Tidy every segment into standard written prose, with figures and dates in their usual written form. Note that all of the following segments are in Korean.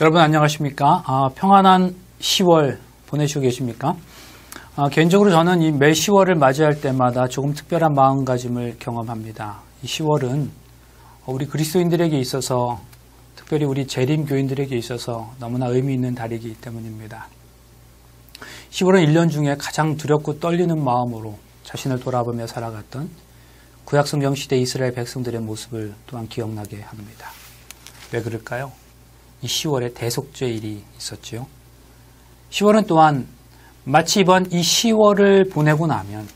여러분 안녕하십니까? 평안한 10월 보내시고 계십니까? 개인적으로 저는 이 매 10월을 맞이할 때마다 조금 특별한 마음가짐을 경험합니다. 이 10월은 우리 그리스도인들에게 있어서, 특별히 우리 재림 교인들에게 있어서 너무나 의미 있는 달이기 때문입니다. 10월은 1년 중에 가장 두렵고 떨리는 마음으로 자신을 돌아보며 살아갔던 구약성경 시대 이스라엘 백성들의 모습을 또한 기억나게 합니다. 왜 그럴까요? 이 10월에 대속죄 일이 있었지요. 10월은 또한 마치 이번 이 10월을 보내고 나면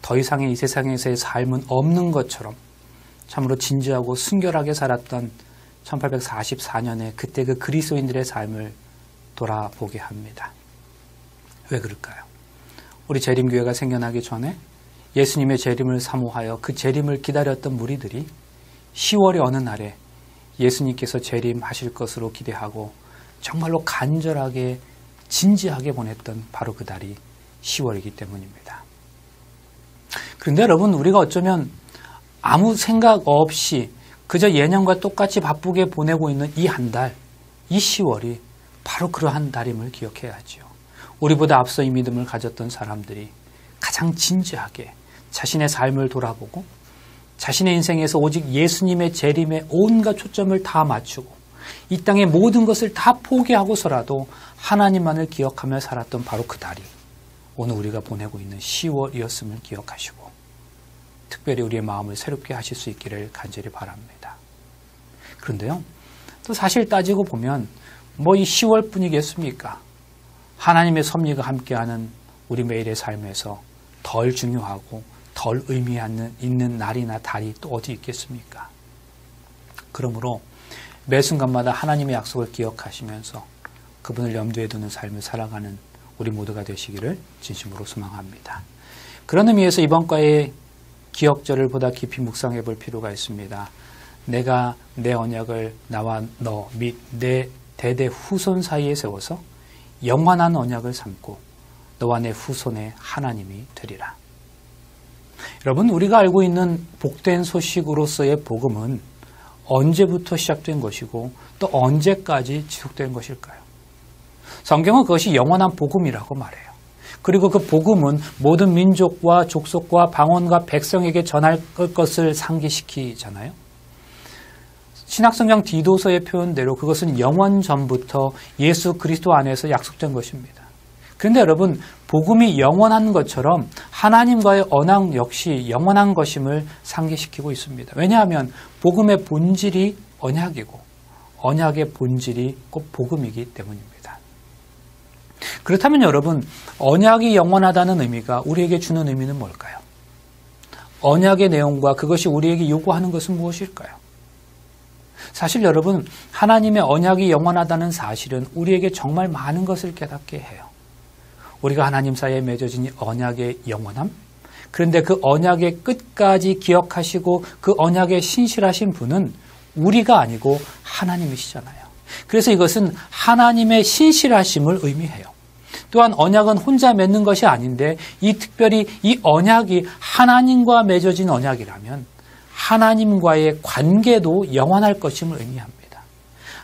더 이상의 이 세상에서의 삶은 없는 것처럼 참으로 진지하고 순결하게 살았던 1844년에 그때 그 그리스도인들의 삶을 돌아보게 합니다. 왜 그럴까요? 우리 재림교회가 생겨나기 전에 예수님의 재림을 사모하여 그 재림을 기다렸던 무리들이 10월의 어느 날에 예수님께서 재림하실 것으로 기대하고 정말로 간절하게 진지하게 보냈던 바로 그 달이 10월이기 때문입니다. 그런데 여러분, 우리가 어쩌면 아무 생각 없이 그저 예년과 똑같이 바쁘게 보내고 있는 이 한 달, 이 10월이 바로 그러한 달임을 기억해야죠. 우리보다 앞서 이 믿음을 가졌던 사람들이 가장 진지하게 자신의 삶을 돌아보고 자신의 인생에서 오직 예수님의 재림에 온갖 초점을 다 맞추고 이 땅의 모든 것을 다 포기하고서라도 하나님만을 기억하며 살았던 바로 그 달이 오늘 우리가 보내고 있는 10월이었음을 기억하시고 특별히 우리의 마음을 새롭게 하실 수 있기를 간절히 바랍니다. 그런데요, 또 사실 따지고 보면 이 10월뿐이겠습니까? 하나님의 섭리가 함께하는 우리 매일의 삶에서 덜 중요하고 덜 의미 있는 날이나 달이 또 어디 있겠습니까? 그러므로 매 순간마다 하나님의 약속을 기억하시면서 그분을 염두에 두는 삶을 살아가는 우리 모두가 되시기를 진심으로 소망합니다. 그런 의미에서 이번 과의 기억절을 보다 깊이 묵상해 볼 필요가 있습니다. 내가 내 언약을 나와 너 및 내 대대 후손 사이에 세워서 영원한 언약을 삼고 너와 내 후손의 하나님이 되리라. 여러분, 우리가 알고 있는 복된 소식으로서의 복음은 언제부터 시작된 것이고 또 언제까지 지속된 것일까요? 성경은 그것이 영원한 복음이라고 말해요. 그리고 그 복음은 모든 민족과 족속과 방언과 백성에게 전할 것을 상기시키잖아요. 신약성경 디도서의 표현대로 그것은 영원 전부터 예수 그리스도 안에서 약속된 것입니다. 그런데 여러분, 복음이 영원한 것처럼 하나님과의 언약 역시 영원한 것임을 상기시키고 있습니다. 왜냐하면 복음의 본질이 언약이고 언약의 본질이 꼭 복음이기 때문입니다. 그렇다면 여러분, 언약이 영원하다는 의미가 우리에게 주는 의미는 뭘까요? 언약의 내용과 그것이 우리에게 요구하는 것은 무엇일까요? 사실 여러분, 하나님의 언약이 영원하다는 사실은 우리에게 정말 많은 것을 깨닫게 해요. 우리가 하나님 사이에 맺어진 이 언약의 영원함, 그런데 그 언약의 끝까지 기억하시고 그 언약에 신실하신 분은 우리가 아니고 하나님이시잖아요. 그래서 이것은 하나님의 신실하심을 의미해요. 또한 언약은 혼자 맺는 것이 아닌데 특별히 이 언약이 하나님과 맺어진 언약이라면 하나님과의 관계도 영원할 것임을 의미합니다.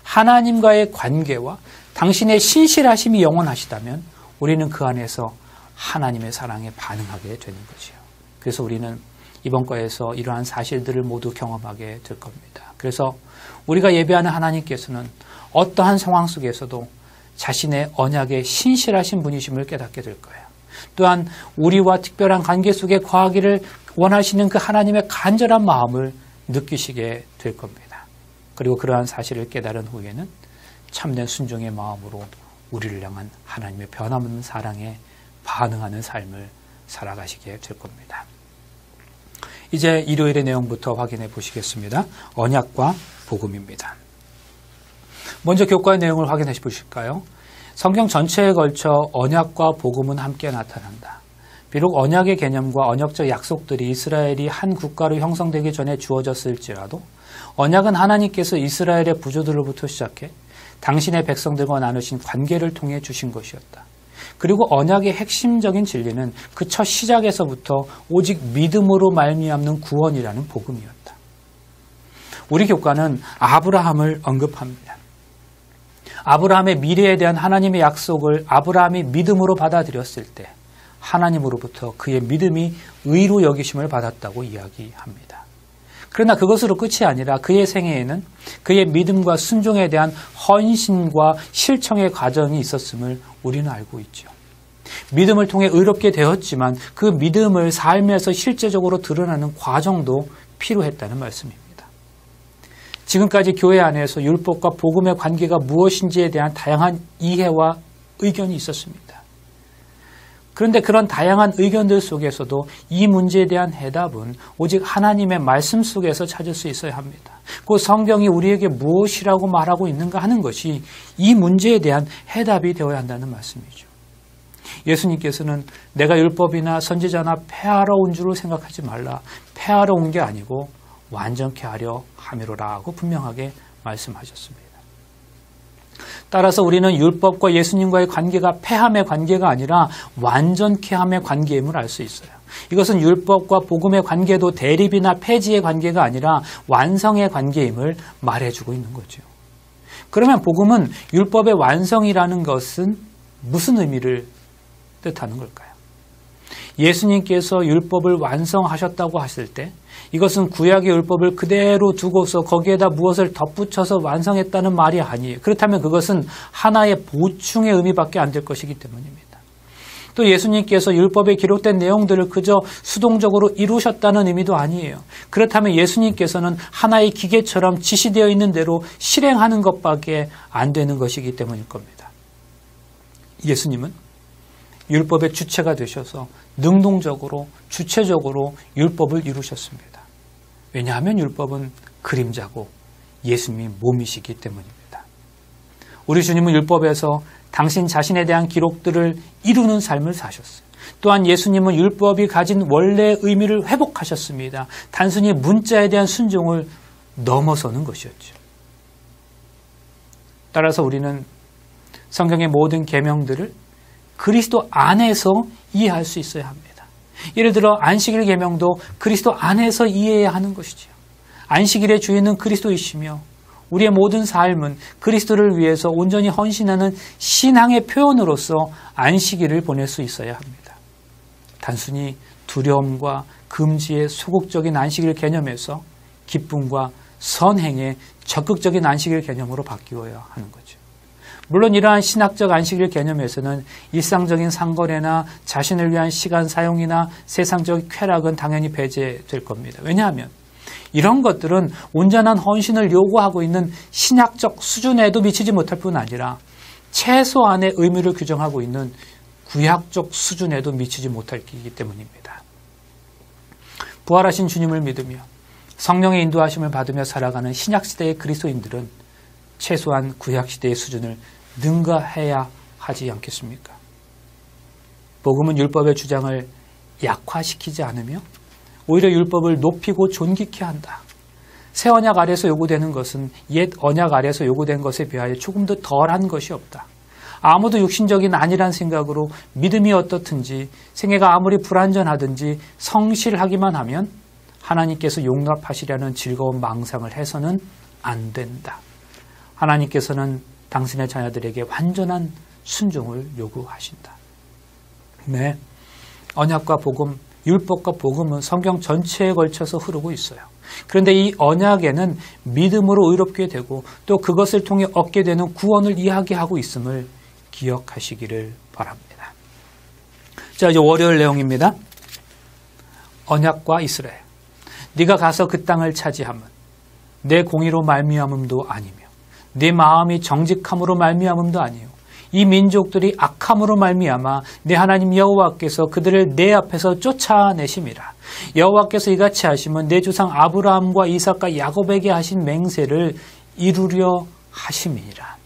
하나님과의 관계와 당신의 신실하심이 영원하시다면 우리는 그 안에서 하나님의 사랑에 반응하게 되는 거죠. 그래서 우리는 이번 과에서 이러한 사실들을 모두 경험하게 될 겁니다. 그래서 우리가 예배하는 하나님께서는 어떠한 상황 속에서도 자신의 언약에 신실하신 분이심을 깨닫게 될 거예요. 또한 우리와 특별한 관계 속에 거하기를 원하시는 그 하나님의 간절한 마음을 느끼시게 될 겁니다. 그리고 그러한 사실을 깨달은 후에는 참된 순종의 마음으로 우리를 향한 하나님의 변함없는 사랑에 반응하는 삶을 살아가시게 될 겁니다. 이제 일요일의 내용부터 확인해 보시겠습니다. 언약과 복음입니다. 먼저 교과의 내용을 확인해 보실까요? 성경 전체에 걸쳐 언약과 복음은 함께 나타난다. 비록 언약의 개념과 언약적 약속들이 이스라엘이 한 국가로 형성되기 전에 주어졌을지라도 언약은 하나님께서 이스라엘의 부조들로부터 시작해 당신의 백성들과 나누신 관계를 통해 주신 것이었다. 그리고 언약의 핵심적인 진리는 그 첫 시작에서부터 오직 믿음으로 말미암는 구원이라는 복음이었다. 우리 교과는 아브라함을 언급합니다. 아브라함의 미래에 대한 하나님의 약속을 아브라함이 믿음으로 받아들였을 때 하나님으로부터 그의 믿음이 의로 여기심을 받았다고 이야기합니다. 그러나 그것으로 끝이 아니라 그의 생애에는 그의 믿음과 순종에 대한 헌신과 실천의 과정이 있었음을 우리는 알고 있죠. 믿음을 통해 의롭게 되었지만 그 믿음을 삶에서 실제적으로 드러나는 과정도 필요했다는 말씀입니다. 지금까지 교회 안에서 율법과 복음의 관계가 무엇인지에 대한 다양한 이해와 의견이 있었습니다. 그런데 그런 다양한 의견들 속에서도 이 문제에 대한 해답은 오직 하나님의 말씀 속에서 찾을 수 있어야 합니다. 그 성경이 우리에게 무엇이라고 말하고 있는가 하는 것이 이 문제에 대한 해답이 되어야 한다는 말씀이죠. 예수님께서는 내가 율법이나 선지자나 폐하러 온 줄을 생각하지 말라. 폐하러 온 게 아니고 완전케 하려 함이로라고 분명하게 말씀하셨습니다. 따라서 우리는 율법과 예수님과의 관계가 폐함의 관계가 아니라 완전케 함의 관계임을 알 수 있어요. 이것은 율법과 복음의 관계도 대립이나 폐지의 관계가 아니라 완성의 관계임을 말해주고 있는 거죠. 그러면 복음은 율법의 완성이라는 것은 무슨 의미를 뜻하는 걸까요? 예수님께서 율법을 완성하셨다고 하실 때 이것은 구약의 율법을 그대로 두고서 거기에다 무엇을 덧붙여서 완성했다는 말이 아니에요. 그렇다면 그것은 하나의 보충의 의미밖에 안 될 것이기 때문입니다. 또 예수님께서 율법에 기록된 내용들을 그저 수동적으로 이루셨다는 의미도 아니에요. 그렇다면 예수님께서는 하나의 기계처럼 지시되어 있는 대로 실행하는 것밖에 안 되는 것이기 때문일 겁니다. 예수님은 율법의 주체가 되셔서 능동적으로 주체적으로 율법을 이루셨습니다. 왜냐하면 율법은 그림자고 예수님이 몸이시기 때문입니다. 우리 주님은 율법에서 당신 자신에 대한 기록들을 이루는 삶을 사셨어요. 또한 예수님은 율법이 가진 원래의 의미를 회복하셨습니다. 단순히 문자에 대한 순종을 넘어서는 것이었죠. 따라서 우리는 성경의 모든 계명들을 그리스도 안에서 이해할 수 있어야 합니다. 예를 들어 안식일 계명도 그리스도 안에서 이해해야 하는 것이지요. 안식일의 주인은 그리스도이시며 우리의 모든 삶은 그리스도를 위해서 온전히 헌신하는 신앙의 표현으로서 안식일을 보낼 수 있어야 합니다. 단순히 두려움과 금지의 소극적인 안식일 개념에서 기쁨과 선행의 적극적인 안식일 개념으로 바뀌어야 하는 거죠. 물론 이러한 신학적 안식일 개념에서는 일상적인 상거래나 자신을 위한 시간 사용이나 세상적 쾌락은 당연히 배제될 겁니다. 왜냐하면 이런 것들은 온전한 헌신을 요구하고 있는 신학적 수준에도 미치지 못할 뿐 아니라 최소한의 의무를 규정하고 있는 구약적 수준에도 미치지 못하기 때문입니다. 부활하신 주님을 믿으며 성령의 인도하심을 받으며 살아가는 신약시대의 그리스도인들은 최소한 구약시대의 수준을 능가해야 하지 않겠습니까? 복음은 율법의 주장을 약화시키지 않으며 오히려 율법을 높이고 존귀케 한다. 새 언약 아래서 요구되는 것은 옛 언약 아래서 요구된 것에 비하여 조금 더 덜한 것이 없다. 아무도 육신적인 아니란 생각으로 믿음이 어떻든지 생애가 아무리 불완전하든지 성실하기만 하면 하나님께서 용납하시려는 즐거운 망상을 해서는 안 된다. 하나님께서는 당신의 자녀들에게 완전한 순종을 요구하신다. 네, 언약과 복음, 율법과 복음은 성경 전체에 걸쳐서 흐르고 있어요. 그런데 이 언약에는 믿음으로 의롭게 되고 또 그것을 통해 얻게 되는 구원을 이야기하고 있음을 기억하시기를 바랍니다. 자, 이제 월요일 내용입니다. 언약과 이스라엘. 네가 가서 그 땅을 차지함은 내 공의로 말미암음도 아니며 네 마음이 정직함으로 말미암음도 아니요 이 민족들이 악함으로 말미암아 내 하나님 여호와께서 그들을 내 앞에서 쫓아내심이라. 여호와께서 이같이 하시면 내 조상 아브라함과 이삭과 야곱에게 하신 맹세를 이루려 하심이니라.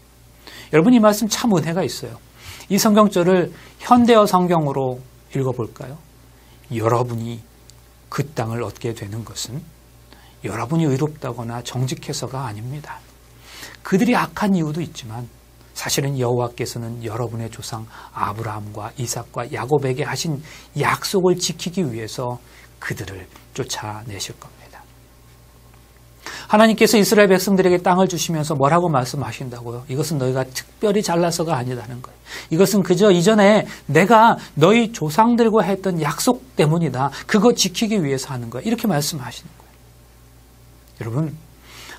여러분, 이 말씀 참 은혜가 있어요. 이 성경절을 현대어 성경으로 읽어볼까요? 여러분이 그 땅을 얻게 되는 것은 여러분이 의롭다거나 정직해서가 아닙니다. 그들이 악한 이유도 있지만 사실은 여호와께서는 여러분의 조상 아브라함과 이삭과 야곱에게 하신 약속을 지키기 위해서 그들을 쫓아내실 겁니다. 하나님께서 이스라엘 백성들에게 땅을 주시면서 뭐라고 말씀하신다고요? 이것은 너희가 특별히 잘나서가 아니라는 거예요. 이것은 그저 이전에 내가 너희 조상들과 했던 약속 때문이다. 그거 지키기 위해서 하는 거야. 이렇게 말씀하시는 거예요. 여러분,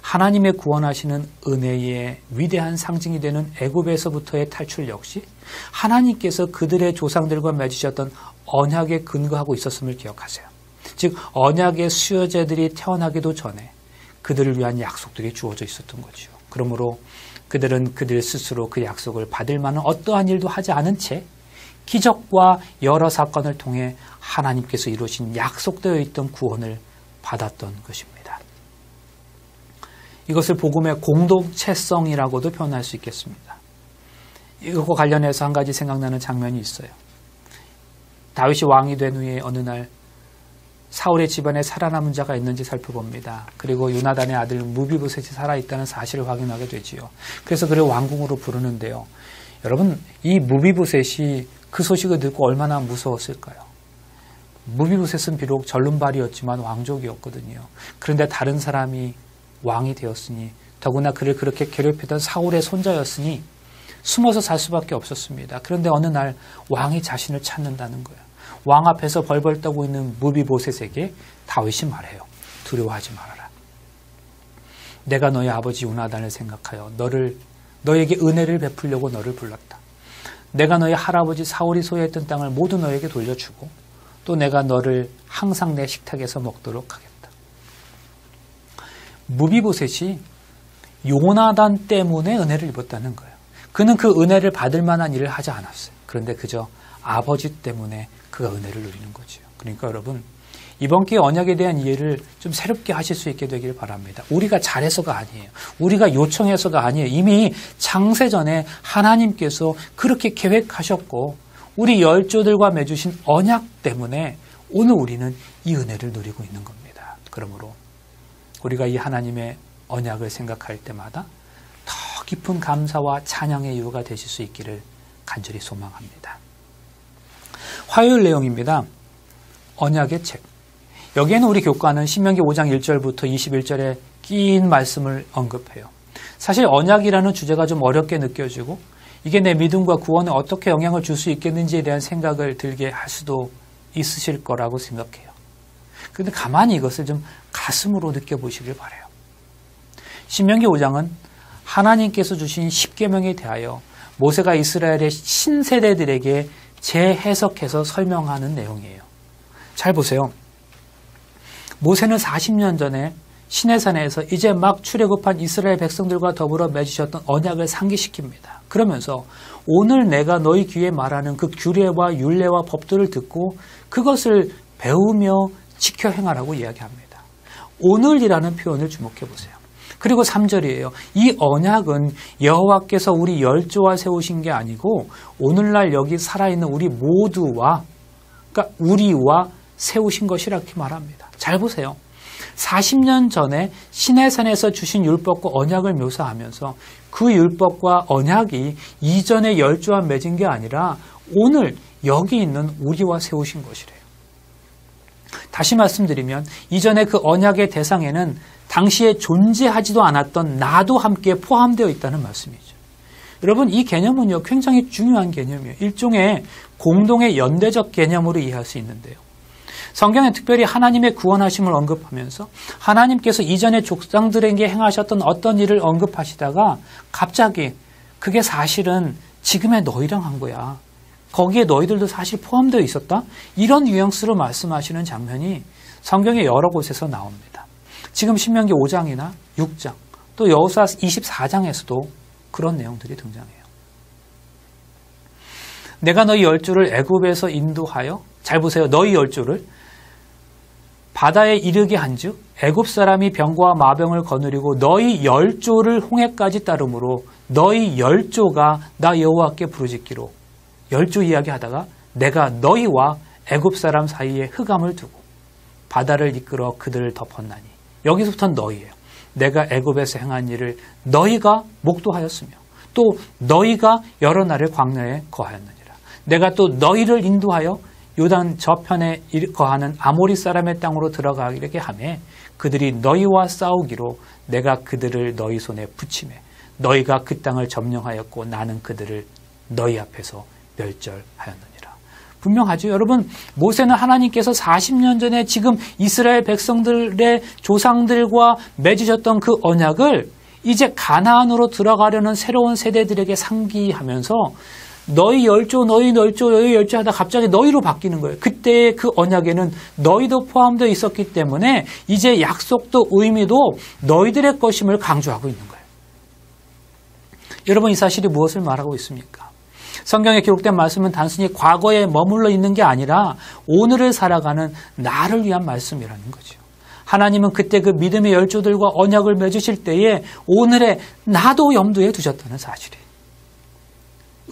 하나님의 구원하시는 은혜의 위대한 상징이 되는 애굽에서부터의 탈출 역시 하나님께서 그들의 조상들과 맺으셨던 언약에 근거하고 있었음을 기억하세요. 즉 언약의 수여자들이 태어나기도 전에 그들을 위한 약속들이 주어져 있었던 거죠. 그러므로 그들은 그들 스스로 그 약속을 받을 만한 어떠한 일도 하지 않은 채 기적과 여러 사건을 통해 하나님께서 이루신 약속되어 있던 구원을 받았던 것입니다. 이것을 복음의 공동체성이라고도 표현할 수 있겠습니다. 이것과 관련해서 한 가지 생각나는 장면이 있어요. 다윗이 왕이 된 후에 어느 날 사울의 집안에 살아남은 자가 있는지 살펴봅니다. 그리고 요나단의 아들 무비보셋이 살아있다는 사실을 확인하게 되지요. 그래서 그를 왕궁으로 부르는데요. 여러분, 이 무비보셋이 그 소식을 듣고 얼마나 무서웠을까요? 무비보셋은 비록 절름발이었지만 왕족이었거든요. 그런데 다른 사람이 왕이 되었으니 더구나 그를 그렇게 괴롭히던 사울의 손자였으니 숨어서 살 수밖에 없었습니다. 그런데 어느 날 왕이 자신을 찾는다는 거예요. 왕 앞에서 벌벌 떠고 있는 무비보셋에게 다윗이 말해요. 두려워하지 말아라. 내가 너희 아버지 요나단을 생각하여 너에게 은혜를 베풀려고 너를 불렀다. 내가 너희 할아버지 사울이 소유했던 땅을 모두 너에게 돌려주고 또 내가 너를 항상 내 식탁에서 먹도록 하겠다. 무비보셋이 요나단 때문에 은혜를 입었다는 거예요. 그는 그 은혜를 받을 만한 일을 하지 않았어요. 그런데 그저 아버지 때문에 그가 은혜를 누리는 거죠. 그러니까 여러분, 이번 기회 언약에 대한 이해를 좀 새롭게 하실 수 있게 되길 바랍니다. 우리가 잘해서가 아니에요. 우리가 요청해서가 아니에요. 이미 창세전에 하나님께서 그렇게 계획하셨고 우리 열조들과 맺으신 언약 때문에 오늘 우리는 이 은혜를 누리고 있는 겁니다. 그러므로 우리가 이 하나님의 언약을 생각할 때마다 더 깊은 감사와 찬양의 이유가 되실 수 있기를 간절히 소망합니다. 화요일 내용입니다. 언약의 책. 여기에는 우리 교과는 신명기 5장 1절부터 21절에 긴 말씀을 언급해요. 사실 언약이라는 주제가 좀 어렵게 느껴지고 이게 내 믿음과 구원에 어떻게 영향을 줄 수 있겠는지에 대한 생각을 들게 할 수도 있으실 거라고 생각해요. 그런데 가만히 이것을 좀 가슴으로 느껴보시길 바라요. 신명기 5장은 하나님께서 주신 10계명에 대하여 모세가 이스라엘의 신세대들에게 재해석해서 설명하는 내용이에요. 잘 보세요. 모세는 40년 전에 시내산에서 이제 막 출애굽한 이스라엘 백성들과 더불어 맺으셨던 언약을 상기시킵니다. 그러면서 오늘 내가 너희 귀에 말하는 그 규례와 율례와 법들을 듣고 그것을 배우며 지켜 행하라고 이야기합니다. 오늘이라는 표현을 주목해 보세요. 그리고 3절이에요. 이 언약은 여호와께서 우리 열조와 세우신 게 아니고 오늘날 여기 살아있는 우리 모두와 그러니까 우리와 세우신 것이라 이렇게 말합니다. 잘 보세요. 40년 전에 시내산에서 주신 율법과 언약을 묘사하면서 그 율법과 언약이 이전의 열조와 맺은 게 아니라 오늘 여기 있는 우리와 세우신 것이래요. 다시 말씀드리면 이전에 그 언약의 대상에는 당시에 존재하지도 않았던 나도 함께 포함되어 있다는 말씀이죠. 여러분, 이 개념은요, 굉장히 중요한 개념이에요. 일종의 공동의 연대적 개념으로 이해할 수 있는데요. 성경에 특별히 하나님의 구원하심을 언급하면서 하나님께서 이전의 족장들에게 행하셨던 어떤 일을 언급하시다가 갑자기 그게 사실은 지금의 너희랑 한 거야. 거기에 너희들도 사실 포함되어 있었다. 이런 뉘앙스로 말씀하시는 장면이 성경의 여러 곳에서 나옵니다. 지금 신명기 5장이나 6장 또 여호수아 24장에서도 그런 내용들이 등장해요. 내가 너희 열조를 애굽에서 인도하여 잘 보세요. 너희 열조를 바다에 이르게 한즉 애굽 사람이 병과 마병을 거느리고 너희 열조를 홍해까지 따르므로 너희 열조가 나 여호와께 부르짖기로 열조 이야기하다가 내가 너희와 애굽 사람 사이에 흑암을 두고 바다를 이끌어 그들을 덮었나니 여기서부터는 너희예요. 내가 애굽에서 행한 일을 너희가 목도하였으며 또 너희가 여러 날을 광야에 거하였느니라. 내가 또 너희를 인도하여 요단 저편에 거하는 아모리 사람의 땅으로 들어가게 하매 그들이 너희와 싸우기로 내가 그들을 너희 손에 붙이매 너희가 그 땅을 점령하였고 나는 그들을 너희 앞에서 멸절하였느니라. 분명하죠. 여러분, 모세는 하나님께서 40년 전에 지금 이스라엘 백성들의 조상들과 맺으셨던 그 언약을 이제 가나안으로 들어가려는 새로운 세대들에게 상기하면서 너희 열조 하다 갑자기 너희로 바뀌는 거예요. 그때 그 언약에는 너희도 포함되어 있었기 때문에 이제 약속도 의미도 너희들의 것임을 강조하고 있는 거예요. 여러분, 이 사실이 무엇을 말하고 있습니까? 성경에 기록된 말씀은 단순히 과거에 머물러 있는 게 아니라 오늘을 살아가는 나를 위한 말씀이라는 거죠. 하나님은 그때 그 믿음의 열조들과 언약을 맺으실 때에 오늘의 나도 염두에 두셨다는 사실이에요.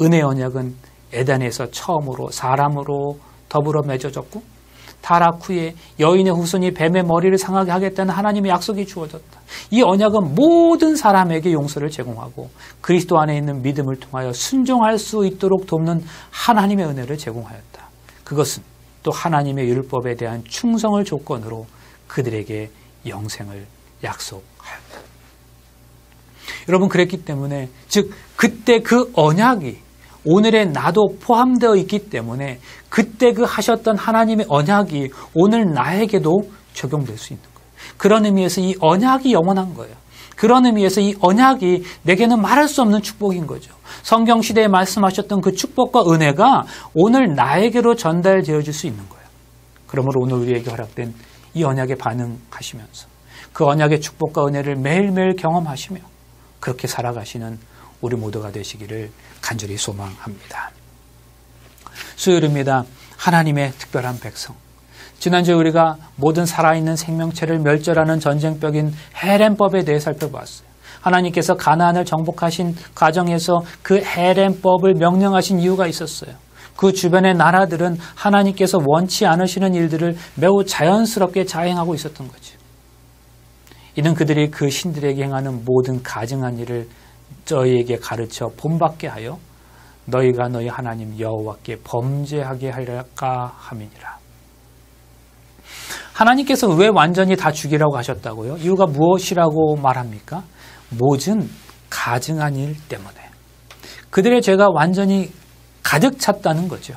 은혜의 언약은 에덴에서 처음으로 사람으로 더불어 맺어졌고 타락 후에 여인의 후손이 뱀의 머리를 상하게 하겠다는 하나님의 약속이 주어졌다. 이 언약은 모든 사람에게 용서를 제공하고 그리스도 안에 있는 믿음을 통하여 순종할 수 있도록 돕는 하나님의 은혜를 제공하였다. 그것은 또 하나님의 율법에 대한 충성을 조건으로 그들에게 영생을 약속하였다. 여러분, 그랬기 때문에 즉 그때 그 언약이 오늘의 나도 포함되어 있기 때문에 그때 그 하셨던 하나님의 언약이 오늘 나에게도 적용될 수 있는 거예요. 그런 의미에서 이 언약이 영원한 거예요. 그런 의미에서 이 언약이 내게는 말할 수 없는 축복인 거죠. 성경 시대에 말씀하셨던 그 축복과 은혜가 오늘 나에게로 전달되어질 수 있는 거예요. 그러므로 오늘 우리에게 허락된 이 언약에 반응하시면서 그 언약의 축복과 은혜를 매일매일 경험하시며 그렇게 살아가시는 우리 모두가 되시기를 간절히 소망합니다. 수요일입니다. 하나님의 특별한 백성. 지난주에 우리가 모든 살아있는 생명체를 멸절하는 전쟁병인 헤렘법에 대해 살펴보았어요. 하나님께서 가나안을 정복하신 과정에서 그 헤렘법을 명령하신 이유가 있었어요. 그 주변의 나라들은 하나님께서 원치 않으시는 일들을 매우 자연스럽게 자행하고 있었던 거죠. 이는 그들이 그 신들에게 행하는 모든 가증한 일을 저희에게 가르쳐 본받게 하여 너희가 너희 하나님 여호와께 범죄하게 하려까 함이니라. 하나님께서 왜 완전히 다 죽이라고 하셨다고요? 이유가 무엇이라고 말합니까? 모든 가증한 일 때문에. 그들의 죄가 완전히 가득 찼다는 거죠.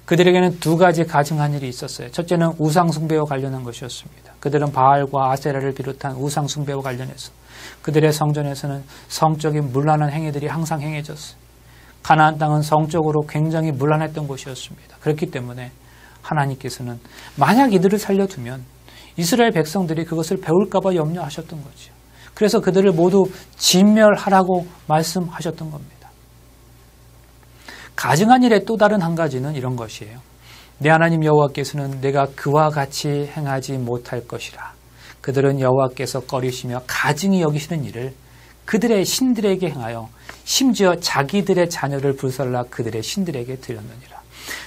그들에게는 두 가지 가증한 일이 있었어요. 첫째는 우상 숭배와 관련한 것이었습니다. 그들은 바알과 아세라를 비롯한 우상 숭배와 관련해서 그들의 성전에서는 성적인 문란한 행위들이 항상 행해졌어요. 가나안 땅은 성적으로 굉장히 문란했던 곳이었습니다. 그렇기 때문에 하나님께서는 만약 이들을 살려두면 이스라엘 백성들이 그것을 배울까 봐 염려하셨던 거죠. 그래서 그들을 모두 진멸하라고 말씀하셨던 겁니다. 가증한 일의 또 다른 한 가지는 이런 것이에요. 내 하나님 여호와께서는 내가 그와 같이 행하지 못할 것이라. 그들은 여호와께서 꺼리시며 가증히 여기시는 일을 그들의 신들에게 행하여 심지어 자기들의 자녀를 불살라 그들의 신들에게 드렸느니라.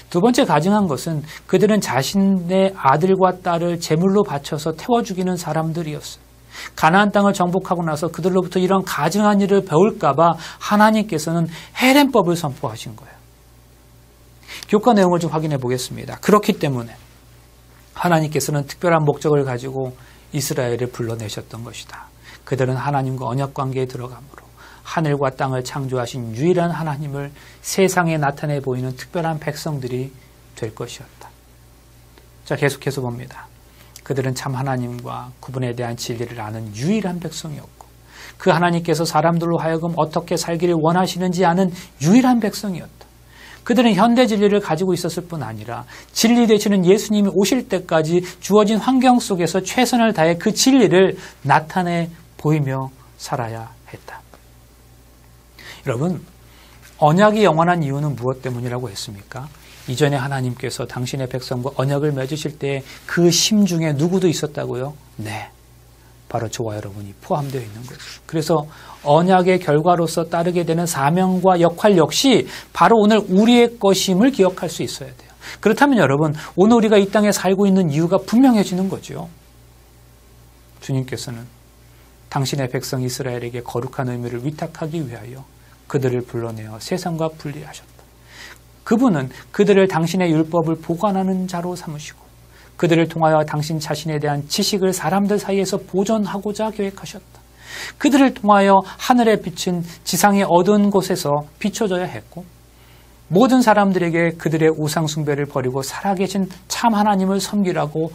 두 번째 가증한 것은 그들은 자신의 아들과 딸을 제물로 바쳐서 태워 죽이는 사람들이었어요. 가나안 땅을 정복하고 나서 그들로부터 이런 가증한 일을 배울까 봐 하나님께서는 헤렘법을 선포하신 거예요. 교과 내용을 좀 확인해 보겠습니다. 그렇기 때문에 하나님께서는 특별한 목적을 가지고 이스라엘을 불러내셨던 것이다. 그들은 하나님과 언약관계에 들어가므로 하늘과 땅을 창조하신 유일한 하나님을 세상에 나타내 보이는 특별한 백성들이 될 것이었다. 자, 계속해서 봅니다. 그들은 참 하나님과 구분에 대한 진리를 아는 유일한 백성이었고 그 하나님께서 사람들로 하여금 어떻게 살기를 원하시는지 아는 유일한 백성이었다. 그들은 현대 진리를 가지고 있었을 뿐 아니라 진리 되시는 예수님이 오실 때까지 주어진 환경 속에서 최선을 다해 그 진리를 나타내 보이며 살아야 했다. 여러분, 언약이 영원한 이유는 무엇 때문이라고 했습니까? 이전에 하나님께서 당신의 백성과 언약을 맺으실 때 그 심중에 누구도 있었다고요? 네, 바로 저와 여러분이 포함되어 있는 거죠. 그래서 언약의 결과로서 따르게 되는 사명과 역할 역시 바로 오늘 우리의 것임을 기억할 수 있어야 돼요. 그렇다면 여러분, 오늘 우리가 이 땅에 살고 있는 이유가 분명해지는 거죠. 주님께서는 당신의 백성 이스라엘에게 거룩한 의미를 위탁하기 위하여 그들을 불러내어 세상과 분리하셨다. 그분은 그들을 당신의 율법을 보관하는 자로 삼으시고 그들을 통하여 당신 자신에 대한 지식을 사람들 사이에서 보존하고자 계획하셨다. 그들을 통하여 하늘의 빛은 지상의 어두운 곳에서 비춰져야 했고 모든 사람들에게 그들의 우상 숭배를 버리고 살아계신 참 하나님을 섬기라고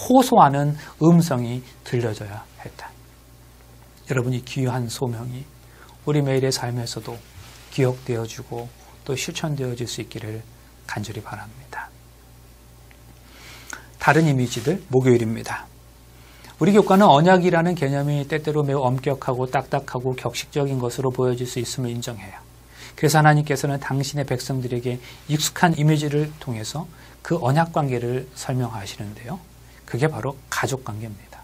호소하는 음성이 들려져야 했다. 여러분이 귀한 소명이 우리 매일의 삶에서도 기억되어지고 또 실천되어질 수 있기를 간절히 바랍니다. 다른 이미지들, 목요일입니다. 우리 교과는 언약이라는 개념이 때때로 매우 엄격하고 딱딱하고 격식적인 것으로 보여질 수 있음을 인정해요. 그래서 하나님께서는 당신의 백성들에게 익숙한 이미지를 통해서 그 언약 관계를 설명하시는데요. 그게 바로 가족 관계입니다.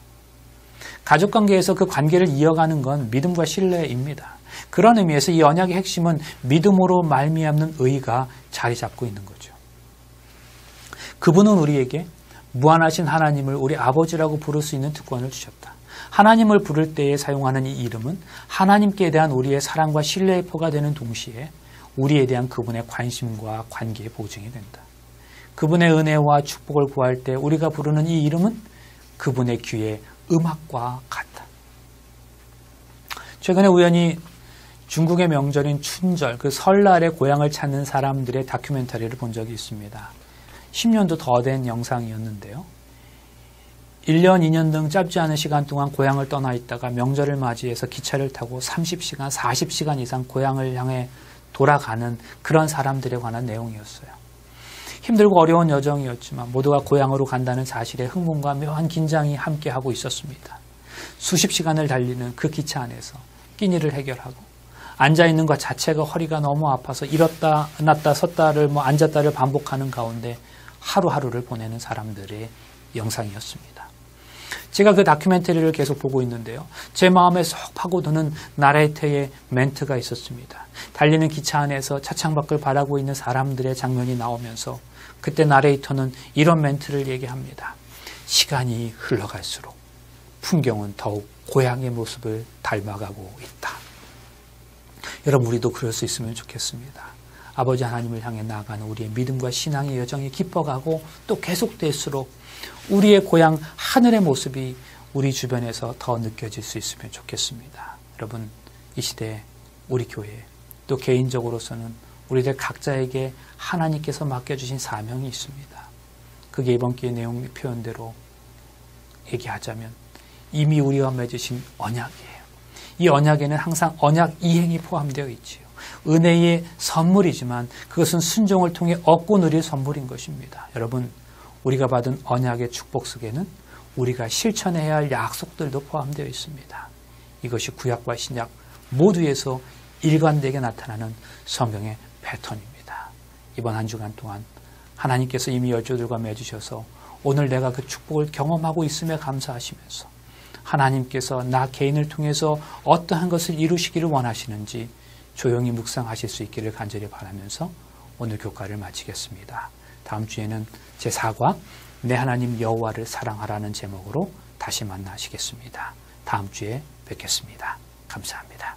가족 관계에서 그 관계를 이어가는 건 믿음과 신뢰입니다. 그런 의미에서 이 언약의 핵심은 믿음으로 말미암는 의가 자리 잡고 있는 거죠. 그분은 우리에게 무한하신 하나님을 우리 아버지라고 부를 수 있는 특권을 주셨다. 하나님을 부를 때에 사용하는 이 이름은 하나님께 대한 우리의 사랑과 신뢰의 표가 되는 동시에 우리에 대한 그분의 관심과 관계의 보증이 된다. 그분의 은혜와 축복을 구할 때 우리가 부르는 이 이름은 그분의 귀에 음악과 같다. 최근에 우연히 중국의 명절인 춘절, 그 설날에 고향을 찾는 사람들의 다큐멘터리를 본 적이 있습니다. 10년도 더 된 영상이었는데요. 1년, 2년 등 짧지 않은 시간 동안 고향을 떠나 있다가 명절을 맞이해서 기차를 타고 30시간, 40시간 이상 고향을 향해 돌아가는 그런 사람들에 관한 내용이었어요. 힘들고 어려운 여정이었지만 모두가 고향으로 간다는 사실에 흥분과 묘한 긴장이 함께하고 있었습니다. 수십 시간을 달리는 그 기차 안에서 끼니를 해결하고 앉아있는 것 자체가 허리가 너무 아파서 일었다 놨다 섰다를 앉았다를 반복하는 가운데 하루하루를 보내는 사람들의 영상이었습니다. 제가 그 다큐멘터리를 계속 보고 있는데요. 제 마음에 쏙 파고드는 나레이터의 멘트가 있었습니다. 달리는 기차 안에서 차창 밖을 바라보고 있는 사람들의 장면이 나오면서 그때 나레이터는 이런 멘트를 얘기합니다. 시간이 흘러갈수록 풍경은 더욱 고향의 모습을 닮아가고 있다. 여러분, 우리도 그럴 수 있으면 좋겠습니다. 아버지 하나님을 향해 나아가는 우리의 믿음과 신앙의 여정이 깊어가고 또 계속될수록 우리의 고향 하늘의 모습이 우리 주변에서 더 느껴질 수 있으면 좋겠습니다. 여러분, 이 시대에 우리 교회 또 개인적으로서는 우리들 각자에게 하나님께서 맡겨주신 사명이 있습니다. 그게 이번 기회 내용 표현대로 얘기하자면 이미 우리와 맺으신 언약이에요. 이 언약에는 항상 언약 이행이 포함되어 있지요. 은혜의 선물이지만 그것은 순종을 통해 얻고 누릴 선물인 것입니다. 여러분, 우리가 받은 언약의 축복 속에는 우리가 실천해야 할 약속들도 포함되어 있습니다. 이것이 구약과 신약 모두에서 일관되게 나타나는 성경의 패턴입니다. 이번 한 주간 동안 하나님께서 이미 열조들과 맺으셔서 오늘 내가 그 축복을 경험하고 있음에 감사하시면서 하나님께서 나 개인을 통해서 어떠한 것을 이루시기를 원하시는지 조용히 묵상하실 수 있기를 간절히 바라면서 오늘 교과를 마치겠습니다. 다음 주에는 제4과 내 하나님 여호와를 사랑하라는 제목으로 다시 만나시겠습니다. 다음 주에 뵙겠습니다. 감사합니다.